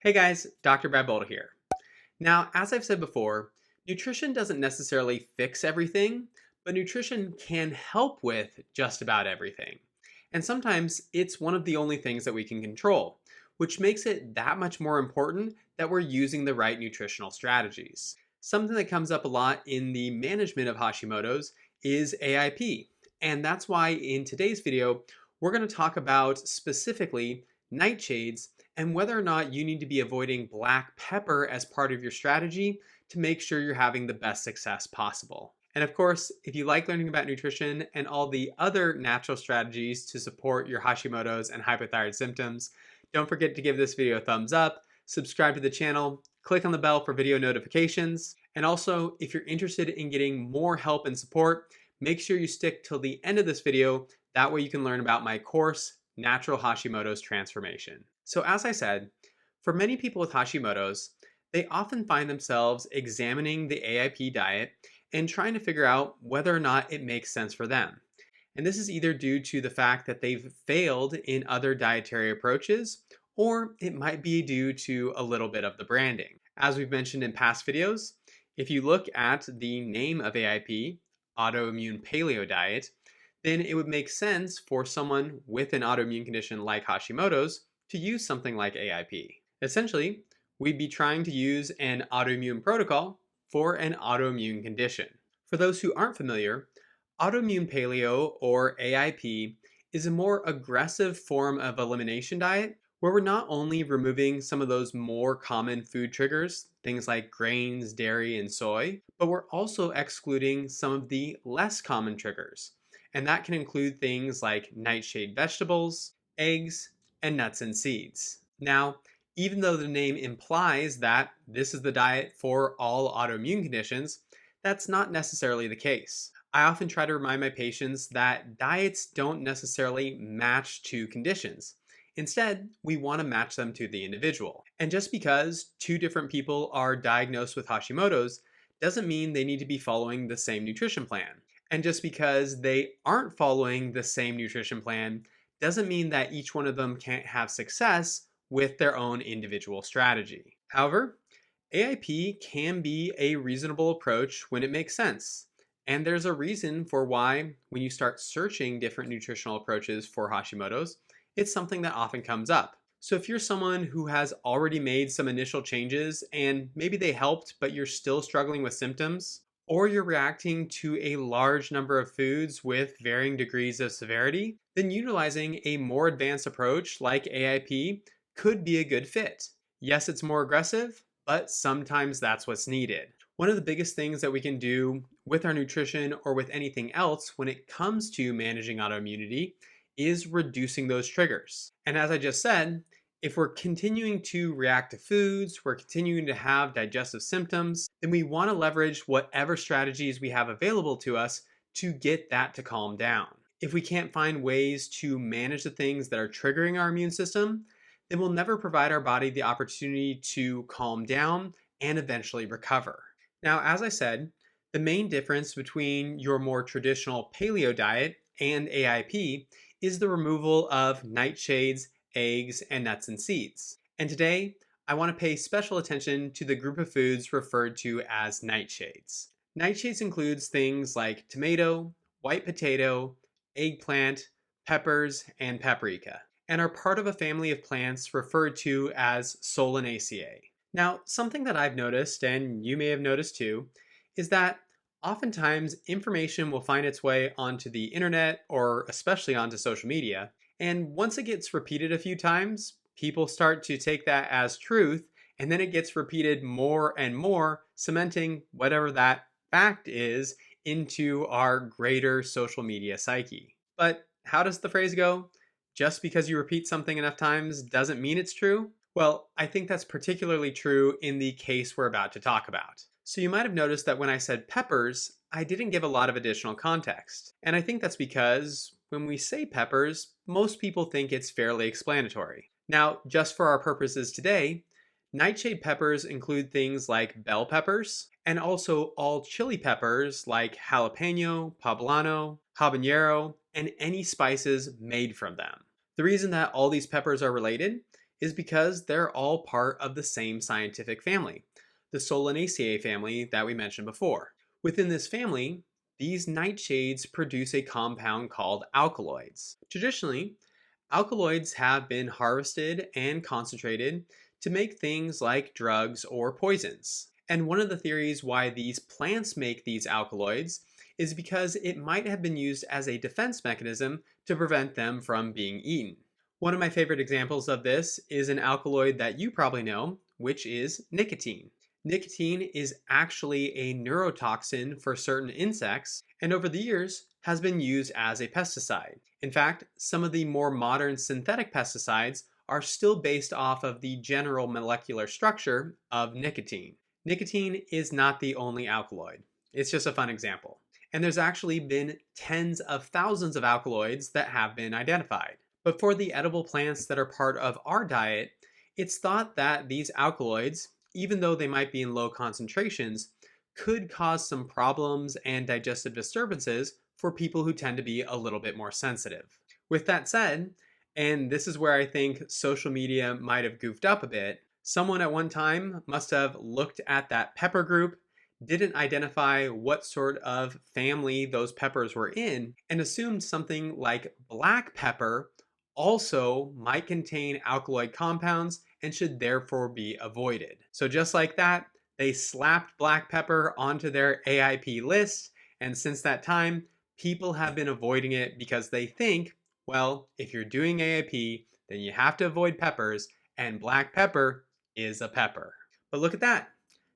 Hey guys, Dr. Bodle here. Now, as I've said before, nutrition doesn't necessarily fix everything, but nutrition can help with just about everything. And sometimes it's one of the only things that we can control, which makes it that much more important that we're using the right nutritional strategies. Something that comes up a lot in the management of Hashimoto's is AIP. And that's why in today's video, we're going to talk about specifically nightshades and whether or not you need to be avoiding black pepper as part of your strategy to make sure you're having the best success possible. And of course, if you like learning about nutrition and all the other natural strategies to support your Hashimoto's and hypothyroid symptoms, don't forget to give this video a thumbs up, subscribe to the channel, click on the bell for video notifications, and also if you're interested in getting more help and support, make sure you stick till the end of this video. That way you can learn about my course, Natural Hashimoto's Transformation. So as I said, for many people with Hashimoto's, they often find themselves examining the AIP diet and trying to figure out whether or not it makes sense for them. And this is either due to the fact that they've failed in other dietary approaches, or it might be due to a little bit of the branding. As we've mentioned in past videos, if you look at the name of AIP, Autoimmune Paleo Diet, then it would make sense for someone with an autoimmune condition like Hashimoto's to use something like AIP. Essentially, we'd be trying to use an autoimmune protocol for an autoimmune condition. For those who aren't familiar, autoimmune paleo or AIP is a more aggressive form of elimination diet where we're not only removing some of those more common food triggers, things like grains, dairy, and soy, but we're also excluding some of the less common triggers. And that can include things like nightshade vegetables, eggs, and nuts and seeds. Now, even though the name implies that this is the diet for all autoimmune conditions, that's not necessarily the case. I often try to remind my patients that diets don't necessarily match to conditions. Instead, we want to match them to the individual. And just because two different people are diagnosed with Hashimoto's doesn't mean they need to be following the same nutrition plan. And just because they aren't following the same nutrition plan doesn't mean that each one of them can't have success with their own individual strategy. However, AIP can be a reasonable approach when it makes sense. And there's a reason for why, when you start searching different nutritional approaches for Hashimoto's, it's something that often comes up. So if you're someone who has already made some initial changes and maybe they helped, but you're still struggling with symptoms, or you're reacting to a large number of foods with varying degrees of severity, then utilizing a more advanced approach like AIP could be a good fit. Yes, it's more aggressive, but sometimes that's what's needed. One of the biggest things that we can do with our nutrition or with anything else when it comes to managing autoimmunity is reducing those triggers. And as I just said, if we're continuing to react to foods, we're continuing to have digestive symptoms, then we want to leverage whatever strategies we have available to us to get that to calm down. If we can't find ways to manage the things that are triggering our immune system, then we'll never provide our body the opportunity to calm down and eventually recover. Now, as I said, the main difference between your more traditional paleo diet and AIP is the removal of nightshades, eggs, and nuts and seeds. And today, I want to pay special attention to the group of foods referred to as nightshades. Nightshades includes things like tomato, white potato, eggplant, peppers, and paprika, and are part of a family of plants referred to as Solanaceae. Now, something that I've noticed, and you may have noticed too, is that oftentimes information will find its way onto the internet or especially onto social media. And once it gets repeated a few times, people start to take that as truth, and then it gets repeated more and more, cementing whatever that fact is into our greater social media psyche. But how does the phrase go? Just because you repeat something enough times doesn't mean it's true? Well, I think that's particularly true in the case we're about to talk about. So you might have noticed that when I said peppers, I didn't give a lot of additional context. And I think that's because when we say peppers, most people think it's fairly explanatory. Now, just for our purposes today, nightshade peppers include things like bell peppers and also all chili peppers like jalapeno, poblano, habanero, and any spices made from them. The reason that all these peppers are related is because they're all part of the same scientific family, the Solanaceae family that we mentioned before. Within this family, these nightshades produce a compound called alkaloids. Traditionally, alkaloids have been harvested and concentrated to make things like drugs or poisons. And one of the theories why these plants make these alkaloids is because it might have been used as a defense mechanism to prevent them from being eaten. One of my favorite examples of this is an alkaloid that you probably know, which is nicotine. Nicotine is actually a neurotoxin for certain insects, and over the years has been used as a pesticide. In fact, some of the more modern synthetic pesticides are still based off of the general molecular structure of nicotine. Nicotine is not the only alkaloid. It's just a fun example. And there's actually been tens of thousands of alkaloids that have been identified. But for the edible plants that are part of our diet, it's thought that these alkaloids, even though they might be in low concentrations, could cause some problems and digestive disturbances for people who tend to be a little bit more sensitive. With that said, and this is where I think social media might have goofed up a bit, someone at one time must have looked at that pepper group, didn't identify what sort of family those peppers were in, and assumed something like black pepper also might contain alkaloid compounds and should therefore be avoided. So just like that, they slapped black pepper onto their AIP list, and since that time, people have been avoiding it because they think, well, if you're doing AIP, then you have to avoid peppers, and black pepper is a pepper. But look at that.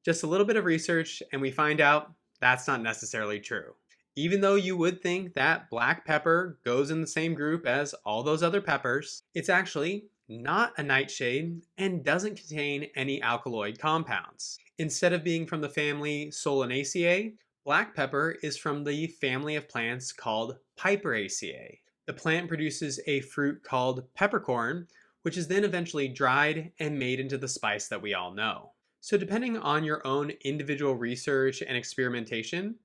Just a little bit of research, and we find out that's not necessarily true. Even though you would think that black pepper goes in the same group as all those other peppers, it's actually not a nightshade and doesn't contain any alkaloid compounds. Instead of being from the family Solanaceae, black pepper is from the family of plants called Piperaceae. The plant produces a fruit called peppercorn, which is then eventually dried and made into the spice that we all know. So depending on your own individual research and experimentation,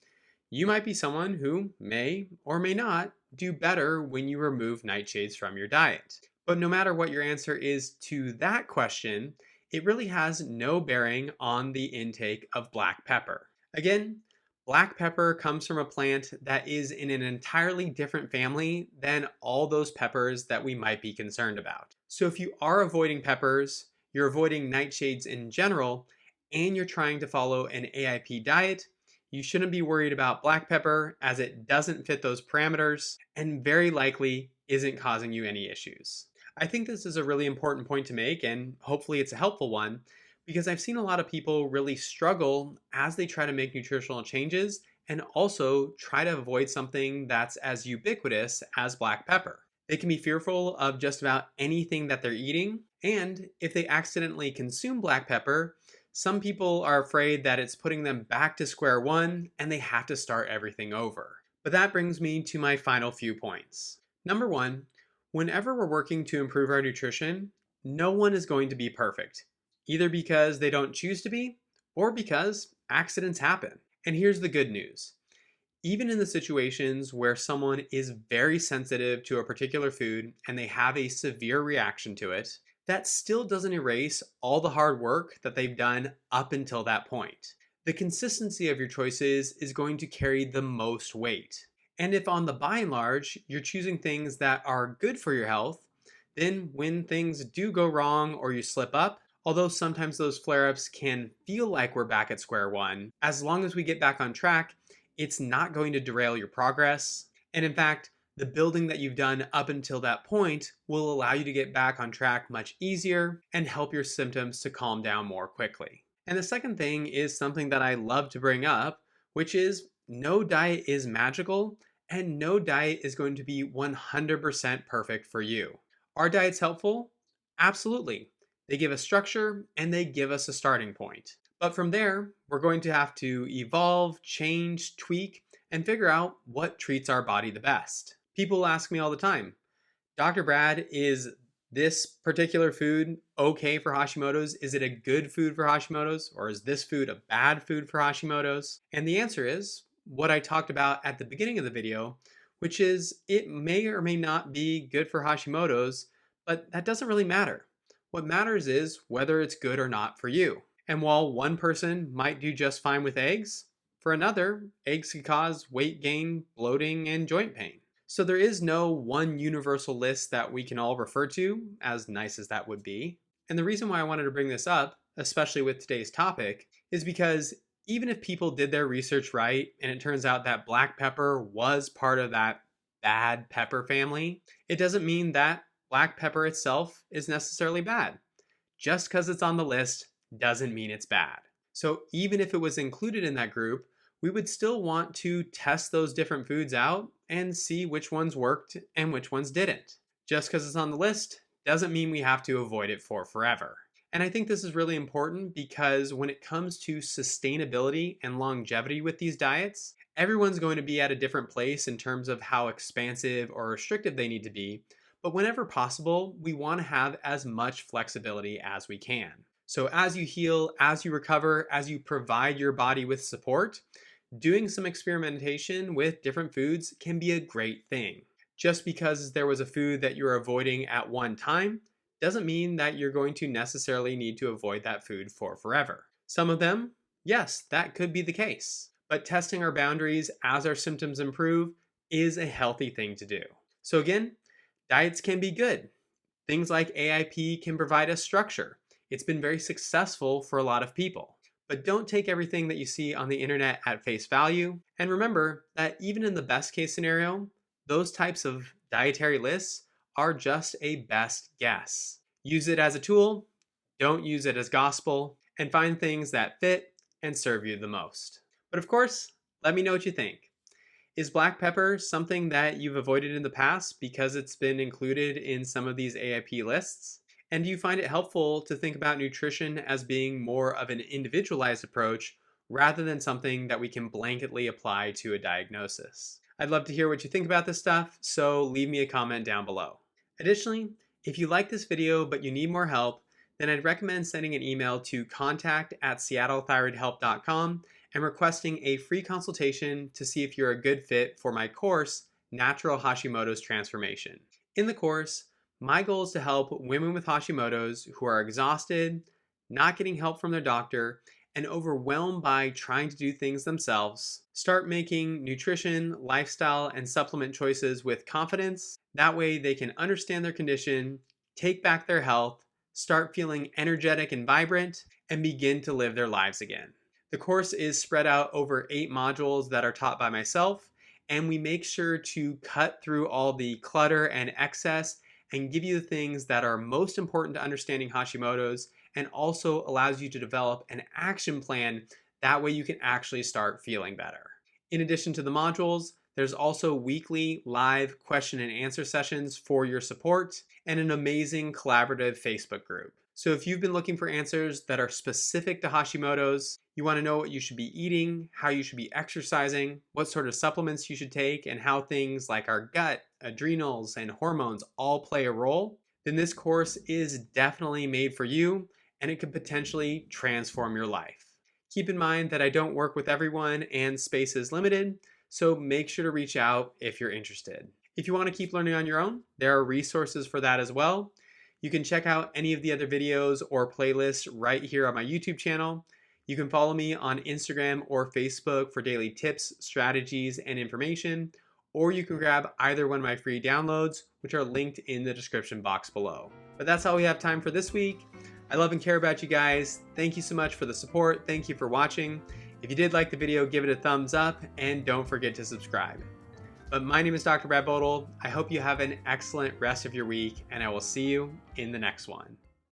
you might be someone who may or may not do better when you remove nightshades from your diet. But no matter what your answer is to that question, it really has no bearing on the intake of black pepper. Again, black pepper comes from a plant that is in an entirely different family than all those peppers that we might be concerned about. So if you are avoiding peppers, you're avoiding nightshades in general, and you're trying to follow an AIP diet, you shouldn't be worried about black pepper as it doesn't fit those parameters and very likely isn't causing you any issues. I think this is a really important point to make, and hopefully it's a helpful one, because I've seen a lot of people really struggle as they try to make nutritional changes and also try to avoid something that's as ubiquitous as black pepper. They can be fearful of just about anything that they're eating, and if they accidentally consume black pepper, some people are afraid that it's putting them back to square one and they have to start everything over. But that brings me to my final few points. Number one, whenever we're working to improve our nutrition, no one is going to be perfect, either because they don't choose to be or because accidents happen. And here's the good news. Even in the situations where someone is very sensitive to a particular food and they have a severe reaction to it, that still doesn't erase all the hard work that they've done up until that point. The consistency of your choices is going to carry the most weight. And if on the by and large, you're choosing things that are good for your health, then when things do go wrong or you slip up, although sometimes those flare-ups can feel like we're back at square one, as long as we get back on track, it's not going to derail your progress. And in fact, the building that you've done up until that point will allow you to get back on track much easier and help your symptoms to calm down more quickly. And the second thing is something that I love to bring up, which is no diet is magical and no diet is going to be 100% perfect for you. Are diets helpful? Absolutely. They give us structure and they give us a starting point. But from there, we're going to have to evolve, change, tweak, and figure out what treats our body the best. People ask me all the time, Dr. Brad, is this particular food okay for Hashimoto's? Is it a good food for Hashimoto's? Or is this food a bad food for Hashimoto's? And the answer is what I talked about at the beginning of the video, which is it may or may not be good for Hashimoto's, but that doesn't really matter. What matters is whether it's good or not for you. And while one person might do just fine with eggs, for another, eggs can cause weight gain, bloating, and joint pain. So there is no one universal list that we can all refer to, as nice as that would be. And the reason why I wanted to bring this up, especially with today's topic, is because even if people did their research right and it turns out that black pepper was part of that bad pepper family, it doesn't mean that black pepper itself is necessarily bad. Just because it's on the list doesn't mean it's bad. So even if it was included in that group, we would still want to test those different foods out and see which ones worked and which ones didn't. Just because it's on the list doesn't mean we have to avoid it for forever. And I think this is really important because when it comes to sustainability and longevity with these diets, everyone's going to be at a different place in terms of how expansive or restrictive they need to be. But whenever possible, we want to have as much flexibility as we can. So as you heal, as you recover, as you provide your body with support, doing some experimentation with different foods can be a great thing. Just because there was a food that you're avoiding at one time doesn't mean that you're going to necessarily need to avoid that food for forever. Some of them, yes, that could be the case. But testing our boundaries as our symptoms improve is a healthy thing to do. So again, diets can be good. Things like AIP can provide us structure. It's been very successful for a lot of people. But don't take everything that you see on the internet at face value. And remember that even in the best case scenario, those types of dietary lists are just a best guess. Use it as a tool, don't use it as gospel, and find things that fit and serve you the most. But of course, let me know what you think. Is black pepper something that you've avoided in the past because it's been included in some of these AIP lists? And do you find it helpful to think about nutrition as being more of an individualized approach rather than something that we can blanketly apply to a diagnosis? I'd love to hear what you think about this stuff, so leave me a comment down below. Additionally, if you like this video but you need more help, then I'd recommend sending an email to contact@seattlethyroidhelp.com and requesting a free consultation to see if you're a good fit for my course, Natural Hashimoto's Transformation. In the course, my goal is to help women with Hashimoto's who are exhausted, not getting help from their doctor, and overwhelmed by trying to do things themselves, start making nutrition, lifestyle, and supplement choices with confidence. That way they can understand their condition, take back their health, start feeling energetic and vibrant, and begin to live their lives again. The course is spread out over 8 modules that are taught by myself, and we make sure to cut through all the clutter and excess and give you the things that are most important to understanding Hashimoto's, and also allows you to develop an action plan. That way you can actually start feeling better. In addition to the modules, there's also weekly live question and answer sessions for your support and an amazing collaborative Facebook group. So if you've been looking for answers that are specific to Hashimoto's, you want to know what you should be eating, how you should be exercising, what sort of supplements you should take, and how things like our gut, adrenals, and hormones all play a role, then this course is definitely made for you, and it could potentially transform your life. Keep in mind that I don't work with everyone and space is limited, so make sure to reach out if you're interested. If you want to keep learning on your own, there are resources for that as well. You can check out any of the other videos or playlists right here on my YouTube channel. You can follow me on Instagram or Facebook for daily tips, strategies, and information, or you can grab either one of my free downloads, which are linked in the description box below. But that's all we have time for this week. I love and care about you guys. Thank you so much for the support. Thank you for watching. If you did like the video, give it a thumbs up, and don't forget to subscribe. But my name is Dr. Bodle. I hope you have an excellent rest of your week, and I will see you in the next one.